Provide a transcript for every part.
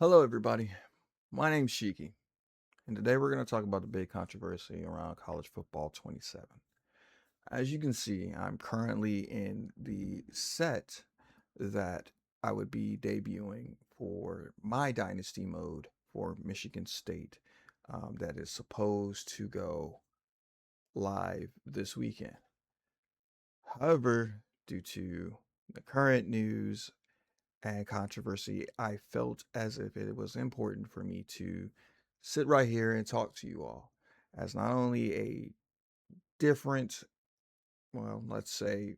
Hello, everybody. My name's Shiki, and today we're going to talk about the big controversy around college football 27. As you can see, I'm currently in the set that I would be debuting for my dynasty mode for Michigan State, that is supposed to go live this weekend. However, due to the current news and controversy, I felt as if it was important for me to sit right here and talk to you all as not only a different, well, let's say,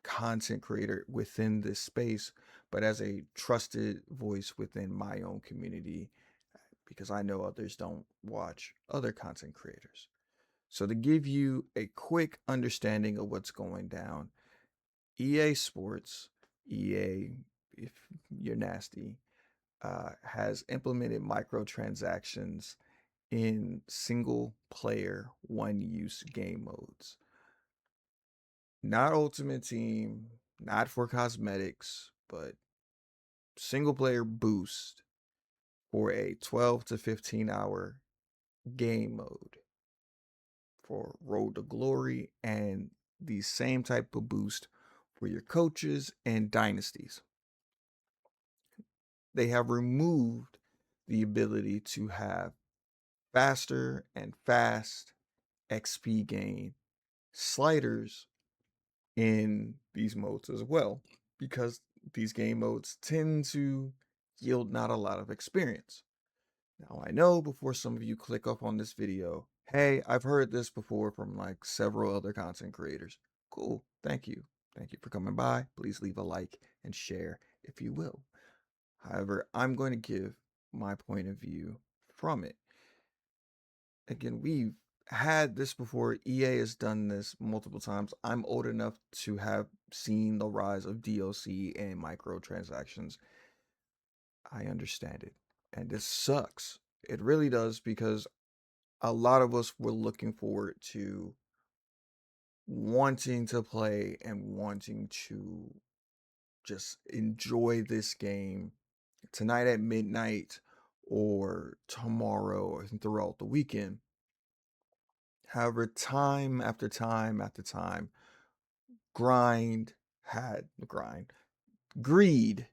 content creator within this space, but as a trusted voice within my own community because I know others don't watch other content creators. So, to give you a quick understanding of what's going down, EA Sports, EA, if you're nasty, has implemented microtransactions in single player one use game modes. Not Ultimate Team, not for cosmetics, but single player boost for a 12 to 15-hour game mode for Road to Glory and the same type of boost for your coaches and dynasties. They have removed the ability to have faster and fast XP gain sliders in these modes as well, because these game modes tend to yield not a lot of experience. Now, I know before some of you click up on this video, hey, I've heard this before from like several other content creators. Cool, thank you. Thank you for coming by. Please leave a like and share if you will. However, I'm going to give my point of view from it. Again, we've had this before. EA has done this multiple times. I'm old enough to have seen the rise of DLC and microtransactions. I understand it. And this sucks. It really does, because a lot of us were looking forward to wanting to play and wanting to just enjoy this game tonight at midnight or tomorrow or throughout the weekend. However, time after time after time, grind grind greed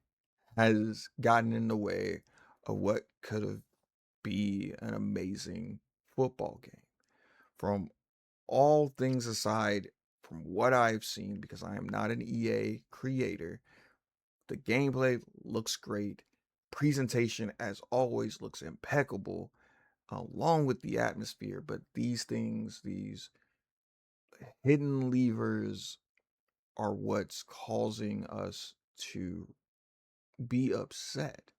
has gotten in the way of what could have be an amazing football game. From all things aside, from what I've seen, because I am not an EA creator, the gameplay looks great. Presentation, as always, looks impeccable, along with the atmosphere. But these things, these hidden levers, are what's causing us to be upset.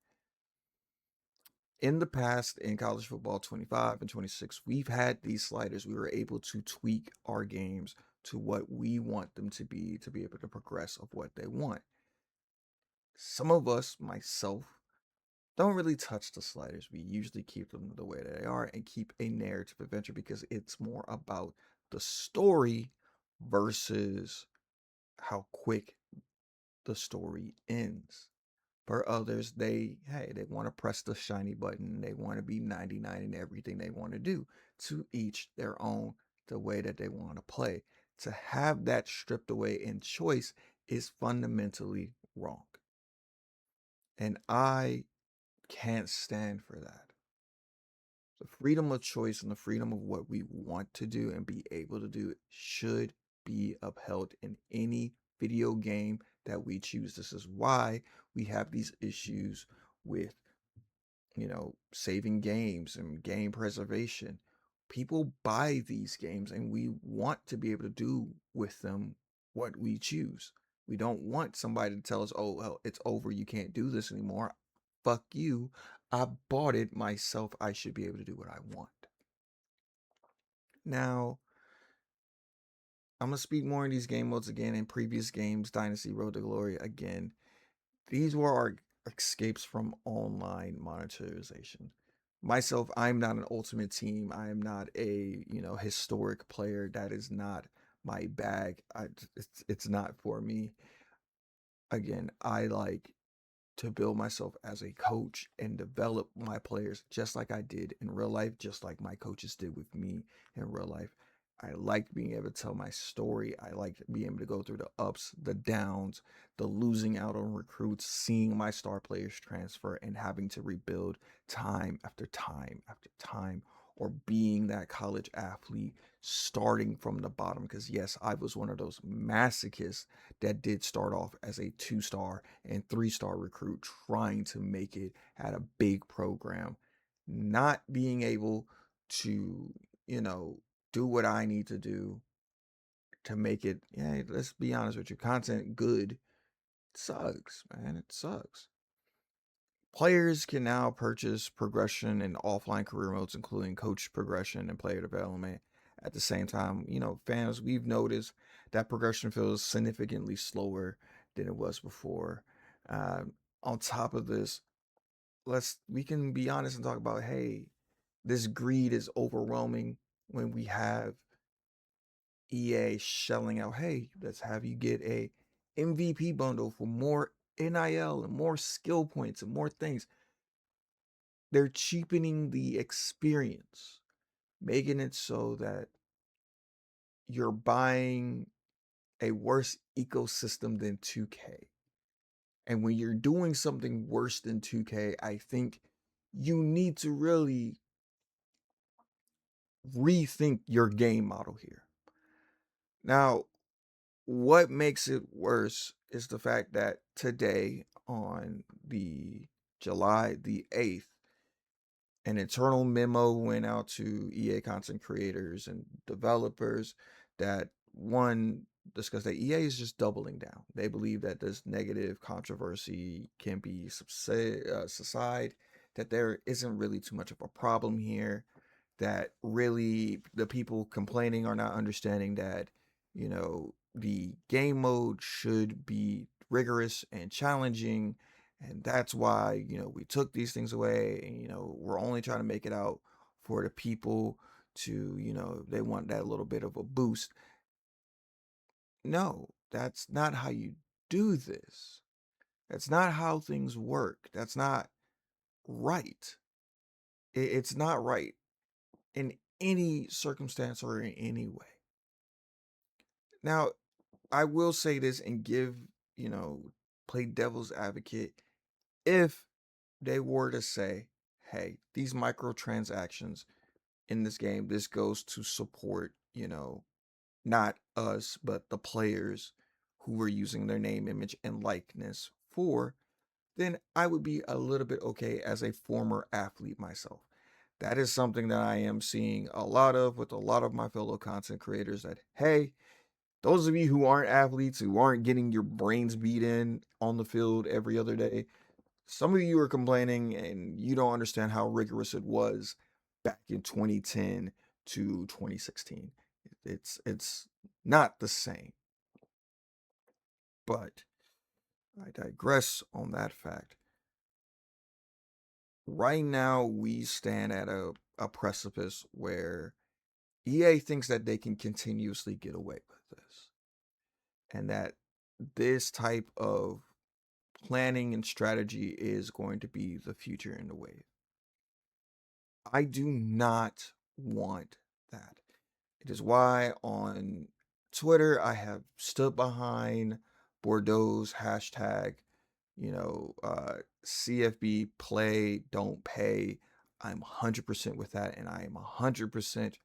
In the past, in college football 25 and 26, we've had these sliders. We were able to tweak our games to what we want them to be able to progress of what they want. Some of us, myself, don't really touch the sliders. We usually keep them the way they are and keep a narrative adventure, because it's more about the story versus how quick the story ends. For others, they want to press the shiny button. They want to be 99 in everything they want to do. To each their own, the way that they want to play. To have that stripped away in choice is fundamentally wrong. And I can't stand for that. The freedom of choice and the freedom of what we want to do and be able to do should be upheld in any video game that we choose. This is why we have these issues with, saving games and game preservation. People buy these games and we want to be able to do with them what we choose. We don't want somebody to tell us, oh, well, it's over. You can't do this anymore. Fuck you. I bought it myself. I should be able to do what I want. Now, I'm going to speak more in these game modes again. In previous games, Dynasty, Road to Glory, again, these were our escapes from online monetization. Myself, I'm not an ultimate team. I am not a, historic player. That is not my bag. It's not for me. Again, I like to build myself as a coach and develop my players just like I did in real life, just like my coaches did with me in real life. I liked being able to tell my story. I liked being able to go through the ups, the downs, the losing out on recruits, seeing my star players transfer and having to rebuild time after time after time, or being that college athlete starting from the bottom. Because, yes, I was one of those masochists that did start off as a 2-star and 3-star recruit trying to make it at a big program, not being able to, you know, do what I need to do to make it. Yeah, let's be honest with you, content good. It sucks, man. It sucks. Players can now purchase progression and offline career modes, including coach progression and player development. At the same time, fans, we've noticed that progression feels significantly slower than it was before. On top of this, we can be honest and talk about, hey, this greed is overwhelming when we have EA shelling out, hey, let's have you get a MVP bundle for more NIL and more skill points and more things. They're cheapening the experience, making it so that you're buying a worse ecosystem than 2K. And when you're doing something worse than 2K, I think you need to really rethink your game model here. Now, what makes it worse is the fact that today, on the July the 8th, an internal memo went out to EA content creators and developers that, one, discussed that EA is just doubling down. They believe that this negative controversy can be subside, that there isn't really too much of a problem here, that really the people complaining are not understanding that, the game mode should be rigorous and challenging, and that's why, we took these things away, and, we're only trying to make it out for the people to, they want that little bit of a boost. No, that's not how you do this. That's not how things work. That's not right. It's not right in any circumstance or in any way. Now, I will say this and you know, play devil's advocate. If they were to say, hey, these microtransactions in this game, this goes to support, not us, but the players who were using their name, image, and likeness for, then I would be a little bit okay as a former athlete myself. That is something that I am seeing a lot of with a lot of my fellow content creators, that, hey, those of you who aren't athletes, who aren't getting your brains beat in on the field every other day, some of you are complaining and you don't understand how rigorous it was back in 2010 to 2016. It's not the same. But I digress on that fact. Right now, we stand at a precipice where EA thinks that they can continuously get away with this, and that this type of planning and strategy is going to be the future in the wave. I do not want that. It is why on Twitter I have stood behind Bordeaux's hashtag, CFB play, don't pay. I'm 100% with that, and I am 100%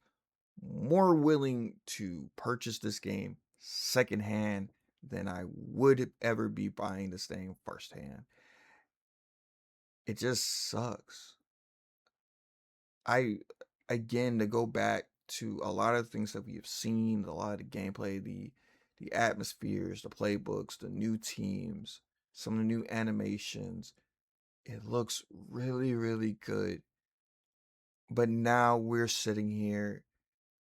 more willing to purchase this game secondhand than I would ever be buying this thing firsthand. It just sucks. I Again, to go back to a lot of things that we have seen, a lot of the gameplay, the atmospheres, the playbooks, the new teams, some of the new animations, it looks really, really good. But now we're sitting here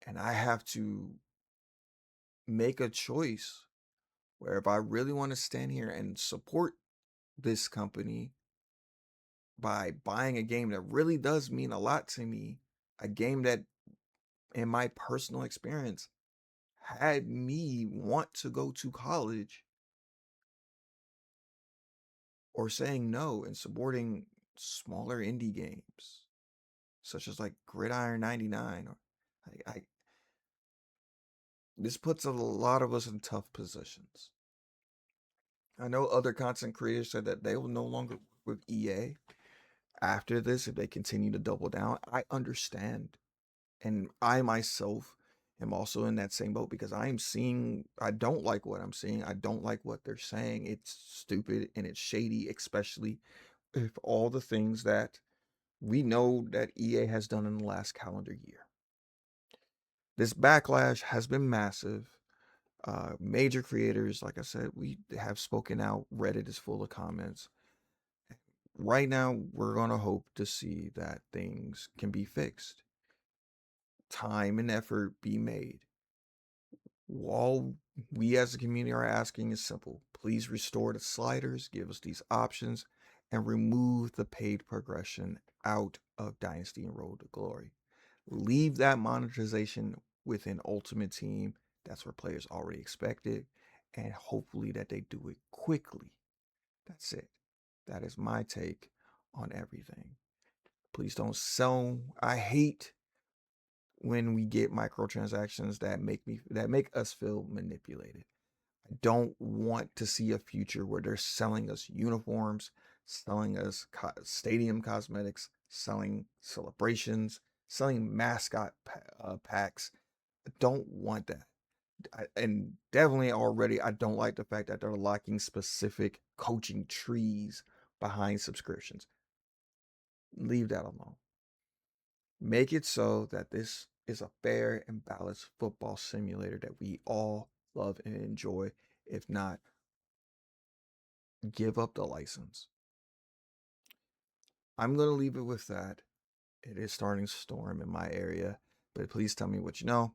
and I have to make a choice where, if I really want to stand here and support this company by buying a game that really does mean a lot to me, a game that, in my personal experience, had me want to go to college, or saying no and supporting smaller indie games, such as like Gridiron 99. Or this puts a lot of us in tough positions. I know other content creators said that they will no longer work with EA after this if they continue to double down. I understand. And I myself am also in that same boat because I don't like what I'm seeing. I don't like what they're saying. It's stupid and it's shady, especially if all the things that we know that EA has done in the last calendar year. This backlash has been massive. Major creators, like I said, we have spoken out. Reddit is full of comments. Right now, we're going to hope to see that things can be fixed, time and effort be made. All we as a community are asking is simple. Please restore the sliders, give us these options, and remove the paid progression out of Dynasty and Road to Glory. Leave that monetization within Ultimate Team. That's where players already expect it. And hopefully that they do it quickly. That's it. That is my take on everything. Please don't sell. I hate when we get microtransactions that make us feel manipulated. I don't want to see a future where they're selling us uniforms, selling us stadium cosmetics, selling celebrations, selling mascot packs. I don't want that. And definitely already, I don't like the fact that they're locking specific coaching trees behind subscriptions. Leave that alone. Make it so that this is a fair and balanced football simulator that we all love and enjoy. If not, give up the license. I'm going to leave it with that. It is starting to storm in my area, but please tell me what you know.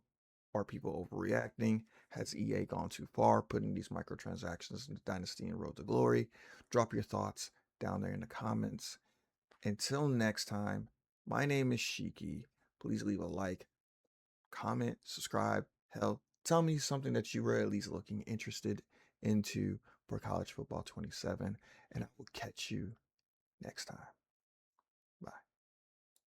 Are people overreacting? Has EA gone too far putting these microtransactions into Dynasty and Road to Glory? Drop your thoughts down there in the comments. Until next time, my name is Shiki. Please leave a like, comment, subscribe. Hell, tell me something that you were at least looking interested into for College Football 27, and I will catch you next time.